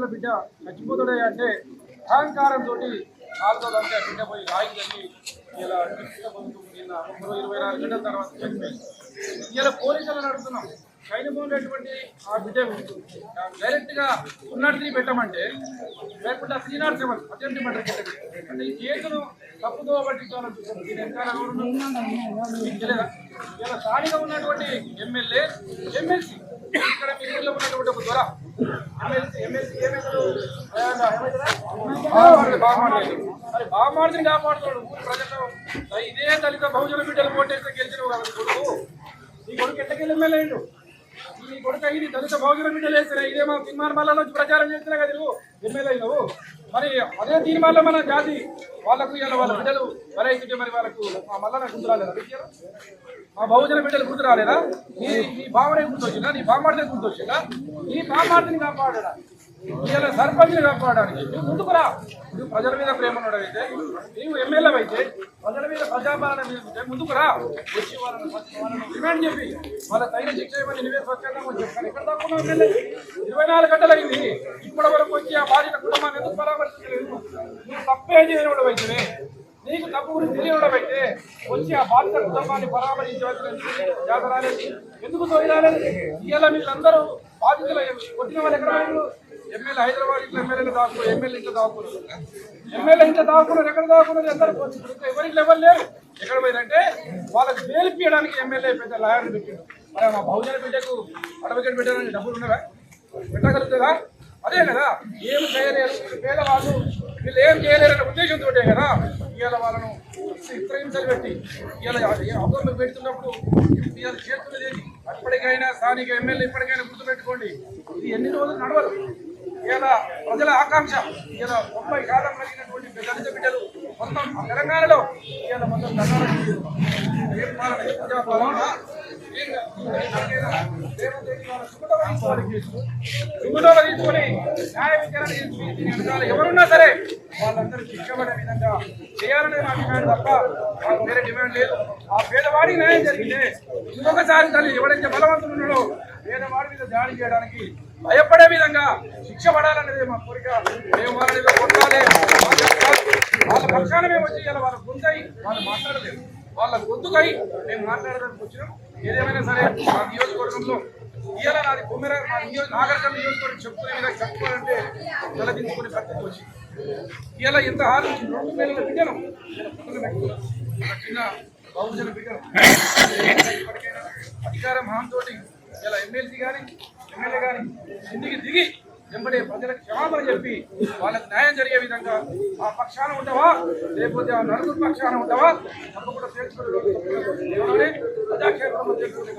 నెలల బిడ్డ చచ్చిపోతాడే అంటే అహంకారంతో నాలుగోదంటే బిడ్డ పోయి రాయి తగ్గి ఇలా నిన్న 24 గంటల తర్వాత చనిపోయింది. ఇలా పోలీసులను అడుగుతున్నాం, చనిపోయినటువంటి ఆ బిడ్డ డైరెక్ట్గా ఉన్నట్టు పెట్టమంటే లేకుండా 307 అటెంప్ట్ మర్డర్ కేసు అంటే ఈ కేసును తప్పుదో పట్టించాలని చూసాను. దీని వెనకాల తెలియదా? ఇలా స్థానిగా ఉన్నటువంటి ఎమ్మెల్యే ఎమ్మెల్సీ ఇక్కడ మీ ఊళ్ళో ఉన్నటువంటి ఒక దొర ఎమ్మెల్సీ ఏమైతారు మరి బామార్దిని కాపాడుతాడు ఊరి ప్రజల్లో. ఇదే దళిత బహుజన బిడ్డలు ఓటేస్తే గెలిచిన కొడుకు ఈ కొడుకు ఎట్టకెళ్ళి ఎమ్మెల్యే అయిండు. ఈ కొడుకు ఇది దళిత బహుజన బిడ్డలు వేస్తున్నాయి. ఇదే మా తీర్మానం నుంచి ప్రచారం చేస్తున్నా కదా నువ్వు ఎమ్మెల్యే అయినావు. మరి అదే తీర్మానంలో మన జాతి వాళ్ళకు ఇలా వాళ్ళ బిడ్డలు బలైతుంటే మరి వాళ్ళకు మా మల్లన గుర్తు రాలేదా? మా బహుజన బిడ్డలు గుర్తు రాలేదా? నీ బావనే గుర్తొచ్చిందా? నీ బామ్మాడితే గుర్తొచ్చిందా? నీ బామ్మాడిని కాపాడా ఇలా సర్పంచ్ని కాపాడడానికి నువ్వు ముందుకురా. నువ్వు ప్రజల మీద ప్రేమ ఉండవైతే, నీవు ఎమ్మెల్యే అయితే ప్రజల మీద ప్రజాపాలన మీద ముందుకురా. వచ్చి వాళ్ళని డిమాండ్ చెప్పి వాళ్ళ తగిన శిక్ష ఇవ్వని నువ్వే స్వచ్ఛంగా చెప్తాను. ఎక్కడ తక్కువ ఎమ్మెల్యే 24 గంటలు అయింది. ఇప్పటి వరకు వచ్చి ఆ బాధిత కుటుంబాన్ని ఎందుకు పరామర్శించలేదు? నువ్వు తప్పే చేయడం అయితే, నీకు తప్పు గురించి తెలియడమైతే వచ్చి ఆ బాధిత కుటుంబాన్ని పరామర్శించవలసిన జాత రాలేదు, ఎందుకు తోయరాలేదు? ఇవాళ వీళ్ళందరూ బాధితులు కొట్టిన వాళ్ళు ఎక్కడ వాళ్ళు? ఎమ్మెల్యే హైదరాబాద్ ఇట్లా ఎమ్మెల్యేలు దాక్కున్నారు, ఎమ్మెల్యే ఇంట్లో దాక్కున్నారు, ఎమ్మెల్యే ఇంట్లో దాక్కున్నారు. ఎక్కడ దాక్కున్నారు? అందరూ ఎవరికి ఎవరు లేరు. ఎక్కడ పోయిందంటే వాళ్ళకి బెయిల్పియడానికి ఎమ్మెల్యే పెద్ద లాయర్ని పెట్టాడు. మరి మా బహుజన బిడ్డకు అడ్వకేట్ పెట్టడానికి డబ్బులు ఉన్నారా? పెట్టగలుగుతారా? అదే కదా, ఏం చేయలేరు పేదవాళ్ళు, వీళ్ళు ఏం చేయలేరనే ఉద్దేశంతో కదా ఇవాళ వాళ్ళను చిత్రహింసలు పెట్టి ఇవాళ అవసరం పెడుతున్నప్పుడు ఇవాళ చేస్తున్నది. అప్పటికైనా స్థానిక ఎమ్మెల్యే ఇప్పటికైనా గుర్తుపెట్టుకోండి, ఇది ఎన్ని రోజులు నడవదు. ఇవాళ ప్రజల ఆకాంక్ష ఇవాళ 30 శాతం కలిగినటువంటి దళిత బిడ్డలు మొత్తం తెలంగాణలో ఇవాళ మొత్తం సుమటోగా తీసుకొని న్యాయ విచారణ చేసి ఎవరున్నా సరే వాళ్ళందరూ శిక్షపడే విధంగా చేయాలనే నా డిమాండ్ తప్ప మాకు వేరే డిమాండ్ లేదు. ఆ పేదవాడికి న్యాయం జరిగితే ఇంకొకసారి తల్లి ఎవరైతే బలవంతులు ఉన్నాడో పేదవాడి మీద దాడి చేయడానికి భయపడే విధంగా శిక్ష పడాలనేది మా కోరిక. మేము వాళ్ళని కొట్టాలి, వాళ్ళ పక్షాన మేము వచ్చి ఇలా వాళ్ళ గొంతై వాళ్ళు మాట్లాడలేదు, వాళ్ళ గొంతుకై మేము మాట్లాడడానికి వచ్చినాం. ఏదేమైనా సరే మా నియోజకవర్గంలో ఇవాళ నాది కొమ్మెర మా నాగరికల్ నియోజకవర్గం చెప్పుకునే విధంగా చెప్పుకోవాలంటే తలదించుకునే పరిస్థితి వచ్చింది. ఇవాళ ఎంత హాలు 2 నెలల బిడ్డను చిన్న బహుజన బిడ్డను ఇప్పటికైనా అధికారం హామీతోటి ఇలా ఎమ్మెల్సీ కానీ ఎమ్మెల్యే కానీ ఇంటికి దిగి వెంబడే ప్రజలకు క్షమాపణ చెప్పి వాళ్ళకి న్యాయం జరిగే విధంగా ఆ పక్షాన ఉండవా లేకపోతే ఆ నలుగురు పక్షాన ఉండవా తప్పకుండా తెలుసుకునే ప్రజాక్షేత్రంలో తెలుసుకునే